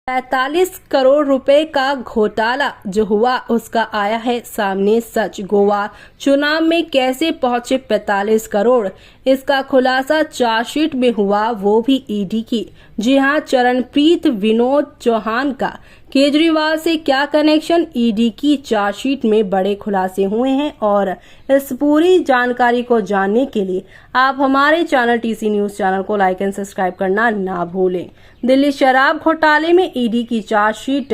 45 करोड़ रुपए का घोटाला जो हुआ उसका आया है सामने सच। गोवा चुनाव में कैसे पहुंचे 45 करोड़, इसका खुलासा चार्जशीट में हुआ, वो भी ईडी की। जी हां, चरणप्रीत विनोद चौहान का केजरीवाल से क्या कनेक्शन, ईडी की चार्जशीट में बड़े खुलासे हुए हैं। और इस पूरी जानकारी को जानने के लिए आप हमारे चैनल टीसी न्यूज चैनल को लाइक एंड सब्सक्राइब करना ना भूलें। दिल्ली शराब घोटाले में ईडी की चार्जशीट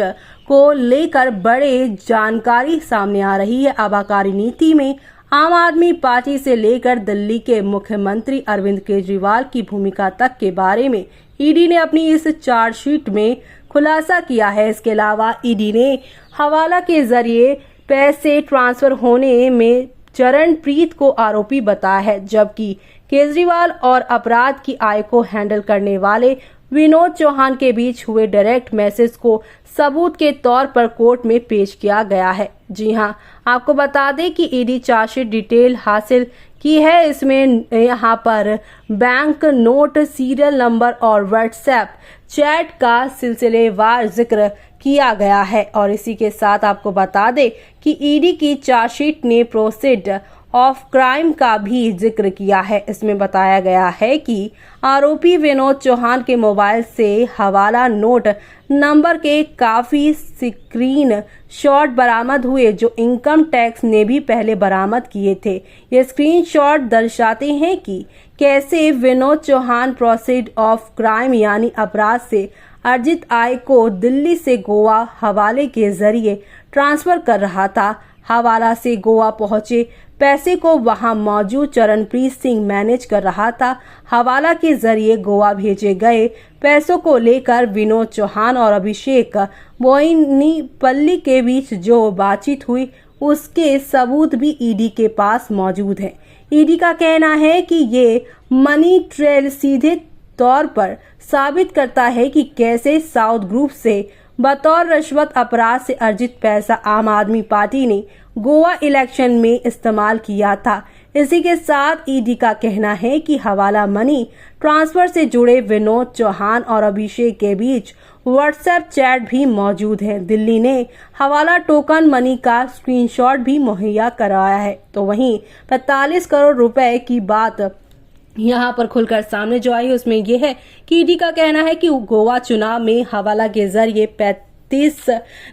को लेकर बड़े जानकारी सामने आ रही है। आबकारी नीति में आम आदमी पार्टी से लेकर दिल्ली के मुख्यमंत्री अरविंद केजरीवाल की भूमिका तक के बारे में ईडी ने अपनी इस चार्जशीट में खुलासा किया है। इसके अलावा ईडी ने हवाला के जरिए पैसे ट्रांसफर होने में चरणप्रीत को आरोपी बताया है, जबकि केजरीवाल और अपराध की आय को हैंडल करने वाले विनोद चौहान के बीच हुए डायरेक्ट मैसेज को सबूत के तौर पर कोर्ट में पेश किया गया है। जी हां, आपको बता दें कि ईडी चार्जशीट डिटेल हासिल की है। इसमें यहां पर बैंक नोट, सीरियल नंबर और व्हाट्सएप चैट का सिलसिलेवार जिक्र किया गया है। और इसी के साथ आपको बता दें कि ईडी की चार्जशीट ने प्रोसीड ऑफ क्राइम का भी जिक्र किया है। इसमें बताया गया है कि आरोपी विनोद चौहान के मोबाइल से हवाला नोट नंबर के काफी स्क्रीन शॉट बरामद हुए, जो इनकम टैक्स ने भी पहले बरामद किए थे। ये स्क्रीन शॉट दर्शाते हैं कि कैसे Vinod Chauhan proceed of crime यानी अपराध से अर्जित आय को दिल्ली से गोवा हवाले के जरिए ट्रांसफर कर रहा था। हवाला से गोवा पहुंचे पैसे को वहां मौजूद चरणप्रीत सिंह मैनेज कर रहा था। हवाला के जरिए गोवा भेजे गए पैसों को लेकर विनोद चौहान और अभिषेक बोइनीपल्ली के बीच जो बातचीत हुई उसके सबूत भी ईडी के पास मौजूद है। ईडी का कहना है कि ये मनी ट्रेल सीधे तौर पर साबित करता है कि कैसे साउथ ग्रुप से बतौर रिश्वत अपराध से अर्जित पैसा आम आदमी पार्टी ने गोवा इलेक्शन में इस्तेमाल किया था। इसी के साथ ईडी का कहना है कि हवाला मनी ट्रांसफर से जुड़े विनोद चौहान और अभिषेक के बीच व्हाट्सएप चैट भी मौजूद है। दिल्ली ने हवाला टोकन मनी का स्क्रीनशॉट भी मुहैया कराया है। तो वहीं 45 करोड़ रुपए की बात यहाँ पर खुलकर सामने जो आई उसमें यह है कि ईडी का कहना है कि गोवा चुनाव में हवाला के जरिए 35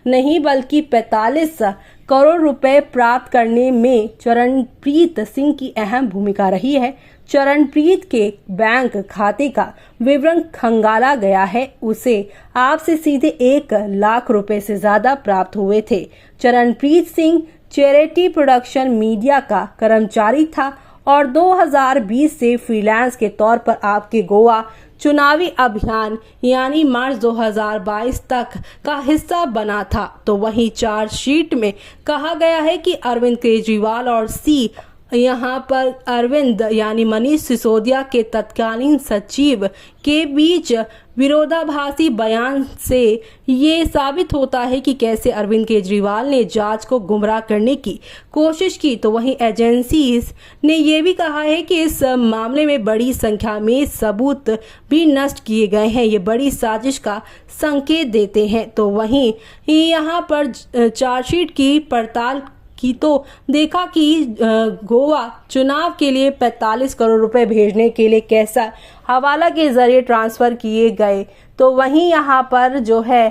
नहीं बल्कि 45 करोड़ रुपए प्राप्त करने में चरणप्रीत सिंह की अहम भूमिका रही है। चरणप्रीत के बैंक खाते का विवरण खंगाला गया है। उसे आपसे सीधे 1 लाख रुपए से ज्यादा प्राप्त हुए थे। Charanpreet Singh charity production media का कर्मचारी था और 2020 से फ्रीलांस के तौर पर आपके गोवा चुनावी अभियान यानी मार्च 2022 तक का हिस्सा बना था। तो वहीं चार्जशीट में कहा गया है कि अरविंद केजरीवाल और यहाँ पर अरविंद यानी मनीष सिसोदिया के तत्कालीन सचिव के बीच विरोधाभासी बयान से ये साबित होता है कि कैसे अरविंद केजरीवाल ने जांच को गुमराह करने की कोशिश की। तो वहीं एजेंसीज ने यह भी कहा है कि इस मामले में बड़ी संख्या में सबूत भी नष्ट किए गए हैं। ये बड़ी साजिश का संकेत देते हैं। तो वहीं यहाँ पर चार्जशीट की पड़ताल की तो देखा कि गोवा चुनाव के लिए 45 करोड़ रुपए भेजने के लिए कैसा हवाला के जरिए ट्रांसफर किए गए। तो वहीं यहाँ पर जो है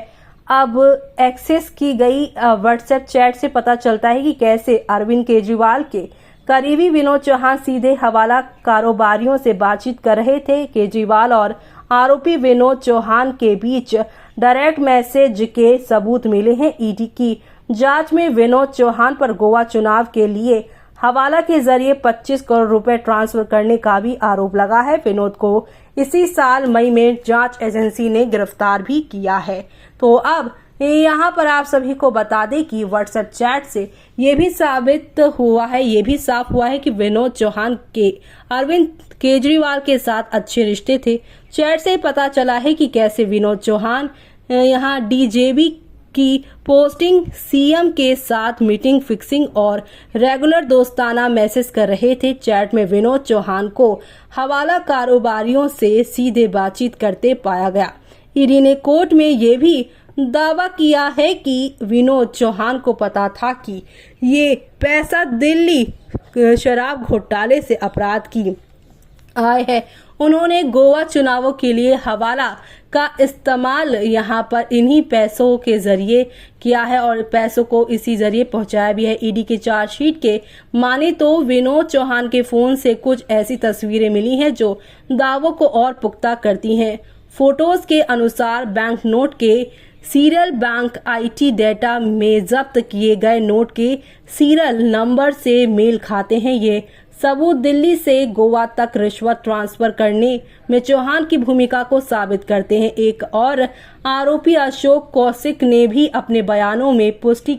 अब एक्सेस की गई व्हाट्सएप चैट से पता चलता है कि कैसे अरविंद केजरीवाल के करीबी विनोद चौहान सीधे हवाला कारोबारियों से बातचीत कर रहे थे। केजरीवाल और आरोपी विनोद चौहान के बीच डायरेक्ट मैसेज के सबूत मिले हैं। ईडी की जांच में विनोद चौहान पर गोवा चुनाव के लिए हवाला के जरिए 25 करोड़ रुपए ट्रांसफर करने का भी आरोप लगा है। विनोद को इसी साल मई में जांच एजेंसी ने गिरफ्तार भी किया है। तो अब यहाँ पर आप सभी को बता दें कि व्हाट्सएप चैट से ये भी साबित हुआ है, ये भी साफ हुआ है कि विनोद चौहान के अरविंद केजरीवाल के साथ अच्छे रिश्ते थे। चैट से पता चला है कि कैसे विनोद चौहान यहाँ डीजेबी की पोस्टिंग, सीएम के साथ मीटिंग फिक्सिंग और रेगुलर दोस्ताना मैसेज कर रहे थे। चैट में विनोद चौहान को हवाला कारोबारियों से सीधे बातचीत करते पाया गया। ईडी ने कोर्ट में ये भी दावा किया है कि विनोद चौहान को पता था कि ये पैसा दिल्ली शराब घोटाले से अपराध की आय है। उन्होंने गोवा चुनावों के लिए हवाला का इस्तेमाल यहाँ पर इन्हीं पैसों के जरिए किया है और पैसों को इसी जरिए पहुंचाया भी है। ईडी की चार्जशीट के माने तो विनोद चौहान के फोन से कुछ ऐसी तस्वीरें मिली हैं जो दावों को और पुख्ता करती हैं। फोटोज के अनुसार बैंक नोट के सीरियल बैंक आईटी डेटा में जब्त किए गए नोट के सीरियल नंबर से मेल खाते हैं। ये सबूत दिल्ली से गोवा तक रिश्वत ट्रांसफर करने में चौहान की भूमिका को साबित करते हैं। एक और आरोपी अशोक कौशिक ने भी अपने बयानों में पुष्टि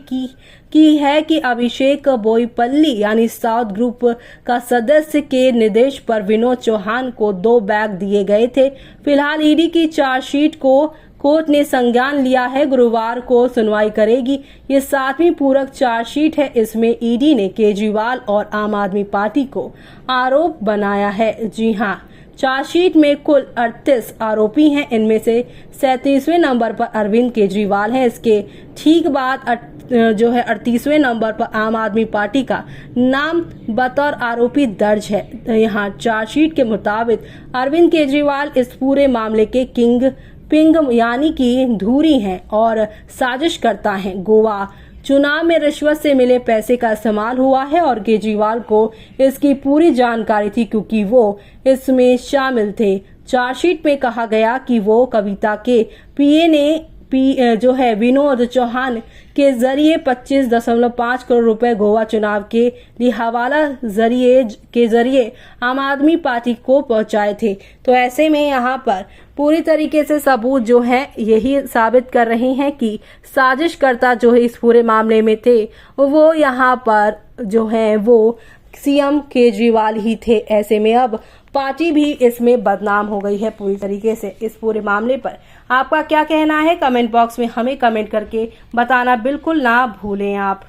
की है कि अभिषेक बोईपल्ली यानी साउथ ग्रुप का सदस्य के निर्देश पर विनोद चौहान को 2 बैग दिए गए थे। फिलहाल ईडी की चार्जशीट को कोर्ट ने संज्ञान लिया है। गुरुवार को सुनवाई करेगी। ये 7वीं पूरक चार्जशीट है। इसमें ईडी ने केजरीवाल और आम आदमी पार्टी को आरोप बनाया है। जी हाँ, चार्जशीट में कुल 38 आरोपी हैं। इनमें से 37वें नंबर पर अरविंद केजरीवाल है। इसके ठीक बाद 38वें नंबर पर आम आदमी पार्टी का नाम बतौर आरोपी दर्ज है। यहाँ चार्जशीट के मुताबिक अरविंद केजरीवाल इस पूरे मामले के पिंग यानी कि धुरी हैं और साजिश करता है। गोवा चुनाव में रिश्वत से मिले पैसे का इस्तेमाल हुआ है और केजरीवाल को इसकी पूरी जानकारी थी क्योंकि वो इसमें शामिल थे। चार्जशीट में कहा गया कि वो कविता के पीए ने विनोद चौहान के जरिए 25.5 करोड़ रुपए गोवा चुनाव के लिए हवाला के जरिए आम आदमी पार्टी को पहुंचाए थे। तो ऐसे में यहाँ पर पूरी तरीके से सबूत जो है यही साबित कर रहे हैं कि साजिशकर्ता जो है इस पूरे मामले में थे वो यहाँ पर जो है वो सीएम केजरीवाल ही थे। ऐसे में अब पार्टी भी इसमें बदनाम हो गई है पूरी तरीके से। इस पूरे मामले पर आपका क्या कहना है कमेंट बॉक्स में हमें कमेंट करके बताना बिल्कुल ना भूलें आप।